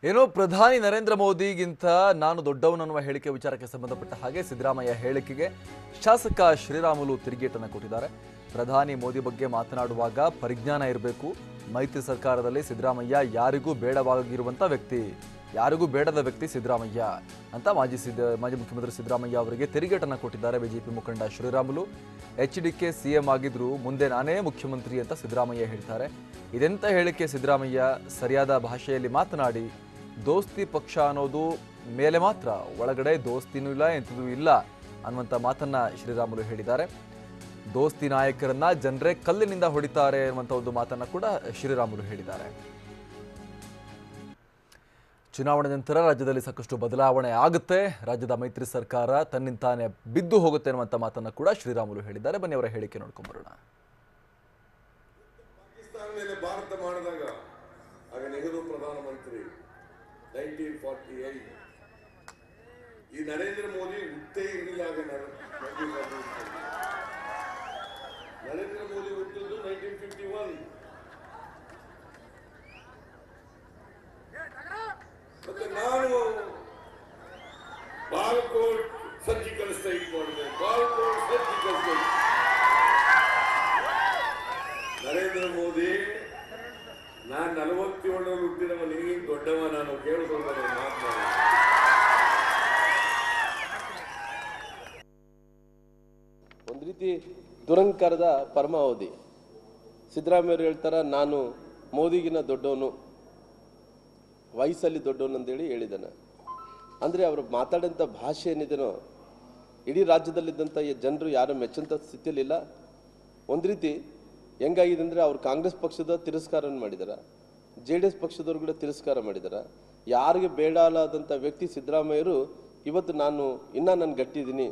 ಏನೋ ಪ್ರಧಾನಿ ನರೇಂದ್ರ ಮೋದಿಗಿಂತ ನಾನು ದೊಡ್ಡವನನ್ನುವ ಹೇಳಿಕೆ ವಿಚಾರಕ್ಕೆ ಸಂಬಂಧಪಟ್ಟ ಹಾಗೆ ಸಿದ್ದರಾಮಯ್ಯ ಹೇಳಿಕೆಗೆ ಶಾಸಕ ಶ್ರೀರಾಮುಲು ತಿರುಗೇಟನ್ನು ಕೊಟ್ಟಿದ್ದಾರೆ. ಪ್ರಧಾನಿ ಮೋದಿ ಬಗ್ಗೆ ಮಾತನಾಡುವಾಗ ಪರಿಜ್ಞಾನ ಇರಬೇಕು. ಮೈತ್ರಿ ಸರ್ಕಾರದಲ್ಲಿ ಸಿದ್ದರಾಮಯ್ಯ ಯಾರಿಗೂ ಬೇಡದ ವ್ಯಕ್ತಿ ಸಿದ್ದರಾಮಯ್ಯ ಅಂತ ಮಾಜಿ ಮುಖ್ಯಮಂತ್ರಿ ಸಿದ್ದರಾಮಯ್ಯ ಅವರಿಗೆ ತಿರುಗೇಟನ್ನು ಕೊಟ್ಟಿದ್ದಾರೆ ಬಿಜೆಪಿ ಮುಖಂಡ ಶ್ರೀರಾಮುಲು. HDK ಸಿಎಂ ಆಗಿದ್ರು ಮುಂದೆ ನಾನೇ ಮುಖ್ಯಮಂತ್ರಿ ಅಂತ ಸಿದ್ದರಾಮಯ್ಯ ಹೇಳ್ತಾರೆ. ಇದೆಂತ ಹೇಳಿಕೆ ಸಿದ್ದರಾಮಯ್ಯ ಸರಿಯಾದ ಭಾಷೆಯಲ್ಲಿ ಮಾತನಾಡಿ ದೋಸ್ತಿ ಪಕ್ಷ ಅನ್ನೋದು ಮೇಲೆ ಮಾತ್ರ, ಒಳಗಡೆ ದೋಸ್ತಿನೂ ಇಲ್ಲ ಎಂಥದೂ ಇಲ್ಲ ಅನ್ನುವಂಥ ಮಾತನ್ನ ಶ್ರೀರಾಮುಲು ಹೇಳಿದ್ದಾರೆ. ದೋಸ್ತಿ ನಾಯಕರನ್ನ ಜನರೇ ಕಲ್ಲಿನಿಂದ ಹೊಡಿತಾರೆ ಅನ್ನುವಂಥ ಒಂದು ಮಾತನ್ನ ಕೂಡ ಶ್ರೀರಾಮುಲು ಹೇಳಿದ್ದಾರೆ. ಚುನಾವಣೆ ನಂತರ ರಾಜ್ಯದಲ್ಲಿ ಸಾಕಷ್ಟು ಬದಲಾವಣೆ ಆಗುತ್ತೆ, ರಾಜ್ಯದ ಮೈತ್ರಿ ಸರ್ಕಾರ ತನ್ನಿಂತಾನೆ ಬಿದ್ದು ಹೋಗುತ್ತೆ ಅನ್ನುವಂಥ ಮಾತನ್ನ ಕೂಡ ಶ್ರೀರಾಮುಲು ಹೇಳಿದ್ದಾರೆ. ಬನ್ನಿ ಅವರ ಹೇಳಿಕೆ ನೋಡ್ಕೊಂಡು ಬರೋಣ. ಪಾಕಿಸ್ತಾನ ಮೇಲೆ ಭಾರತ ಮಾಡಿದಾಗ ಆಗ ನೆಹರು ಪ್ರಧಾನಮಂತ್ರಿ 1948 ಈ ನರೇಂದ್ರ ಮೋದಿ ಹುಟ್ಟೇ ಇರಲಿಲ್ಲ. ಆಗ ನರೇಂದ್ರ ಮೋದಿ ಹುಟ್ಟಿದ್ದು 1951. ಮತ್ತೆ ನಾನು ಬಾಲಕೋಟ್ ಸರ್ಜಿಕಲ್ ಸ್ಟ್ರೈಕ್ ಮಾಡಿದೆ. Balakot surgical strike. ನರೇಂದ್ರ ಮೋದಿ ನಾನು 47 ಹುಟ್ಟಿದವ, ನಿನಗಿಂತ ದೊಡ್ಡವ, ನಾನು ಕೇಳಿಸ್ಕೊಂಡೆ ಮಾತನಾಡ. ಒಂದು ರೀತಿ ದುರಂಕಾರದ ಪರಮಾವಧಿ. ಸಿದ್ದರಾಮಯ್ಯರು ಹೇಳ್ತಾರ ನಾನು ಮೋದಿಗಿನ ದೊಡ್ಡವನು, ವಯಸ್ಸಲ್ಲಿ ದೊಡ್ಡವನು ಅಂತೇಳಿ ಹೇಳಿದ್ದಾನೆ. ಅಂದರೆ ಅವರು ಮಾತಾಡೋಂಥ ಭಾಷೆ ಏನಿದೆನೋ ಇಡೀ ರಾಜ್ಯದಲ್ಲಿದ್ದಂಥ ಜನರು ಯಾರು ಮೆಚ್ಚಂಥ ಸ್ಥಿತಿಯಲ್ಲಿಲ್ಲ. ಒಂದು ರೀತಿ ಹೆಂಗಾಗಿದೆ ಅಂದರೆ ಅವರು ಕಾಂಗ್ರೆಸ್ ಪಕ್ಷದ ತಿರಸ್ಕಾರವನ್ನು ಮಾಡಿದಾರ, JDS ಪಕ್ಷದವ್ರು ಕೂಡ ತಿರಸ್ಕಾರ ಮಾಡಿದಾರ. ಯಾರಿಗೆ ಬೇಡಲಾದಂಥ ವ್ಯಕ್ತಿ ಸಿದ್ದರಾಮಯ್ಯರು ಇವತ್ತು ನಾನು ಗಟ್ಟಿದ್ದೀನಿ,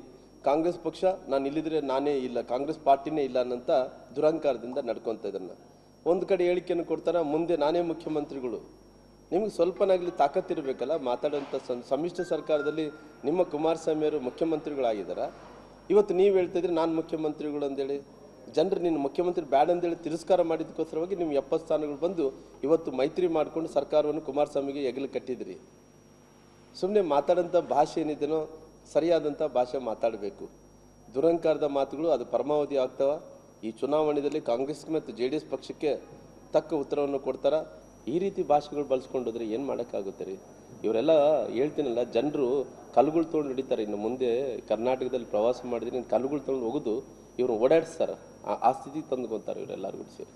ಕಾಂಗ್ರೆಸ್ ಪಕ್ಷ ನಾನು ಇಲ್ಲಿದ್ರೆ ನಾನೇ ಇಲ್ಲ, ಕಾಂಗ್ರೆಸ್ ಪಾರ್ಟಿನೇ ಇಲ್ಲ ಅನ್ನೋಂಥ ದುರಂಕಾರದಿಂದ ನಡ್ಕೊತಾ ಇದನ್ನು. ಒಂದು ಕಡೆ ಹೇಳಿಕೆಯನ್ನು ಕೊಡ್ತಾರೆ, ಮುಂದೆ ನಾನೇ ಮುಖ್ಯಮಂತ್ರಿಗಳು. ನಿಮ್ಗೆ ಸ್ವಲ್ಪನಾಗಲಿ ತಾಕತ್ತಿರಬೇಕಲ್ಲ ಮಾತಾಡೋಂಥ. ಸಮ್ಮಿಶ್ರ ಸರ್ಕಾರದಲ್ಲಿ ನಿಮ್ಮ ಕುಮಾರಸ್ವಾಮಿಯವರು ಮುಖ್ಯಮಂತ್ರಿಗಳಾಗಿದ್ದಾರೆ. ಇವತ್ತು ನೀವು ಹೇಳ್ತಾಯಿದ್ರೆ ನಾನು ಮುಖ್ಯಮಂತ್ರಿಗಳು ಅಂತೇಳಿ ಜನರು ನಿನ್ನ ಮುಖ್ಯಮಂತ್ರಿ ಬ್ಯಾಡ ಅಂತೇಳಿ ತಿರಸ್ಕಾರ ಮಾಡಿದ್ದಕ್ಕೋಸ್ಕರವಾಗಿ ನೀವು 70 ಸ್ಥಾನಗಳು ಬಂದು ಇವತ್ತು ಮೈತ್ರಿ ಮಾಡಿಕೊಂಡು ಸರ್ಕಾರವನ್ನು ಕುಮಾರಸ್ವಾಮಿಗೆ ಹೆಗಲು ಕಟ್ಟಿದ್ರಿ. ಸುಮ್ಮನೆ ಮಾತಾಡೋಂಥ ಭಾಷೆ ಏನಿದೆನೋ ಸರಿಯಾದಂಥ ಭಾಷೆ ಮಾತಾಡಬೇಕು. ದುರಂಕಾರದ ಮಾತುಗಳು ಅದು ಪರಮಾವಧಿ ಆಗ್ತಾವ. ಈ ಚುನಾವಣೆಯಲ್ಲಿ ಕಾಂಗ್ರೆಸ್ ಮತ್ತು JDS ಪಕ್ಷಕ್ಕೆ ತಕ್ಕ ಉತ್ತರವನ್ನು ಕೊಡ್ತಾರ. ಈ ರೀತಿ ಭಾಷೆಗಳು ಬಳಸ್ಕೊಂಡೋದ್ರೆ ಏನು ಮಾಡೋಕ್ಕಾಗುತ್ತೆ ರೀ? ಇವರೆಲ್ಲ ಹೇಳ್ತೀನಲ್ಲ, ಜನರು ಕಲ್ಲುಗಳು ತೊಗೊಂಡು ಹಿಡಿತಾರೆ. ಇನ್ನು ಮುಂದೆ ಕರ್ನಾಟಕದಲ್ಲಿ ಪ್ರವಾಸ ಮಾಡಿದ್ರೆ ಕಲ್ಲುಗಳು ತೊಗೊಂಡು ಹೋಗೋದು ಇವ್ರು ಓಡಾಡಿಸ್ತಾರೆ. ಆ ಸ್ಥಿತಿಗೆ ತಂದುಕೊಂತಾರೆ ಇವರೆಲ್ಲರಿಗೂ ಸೇರಿ.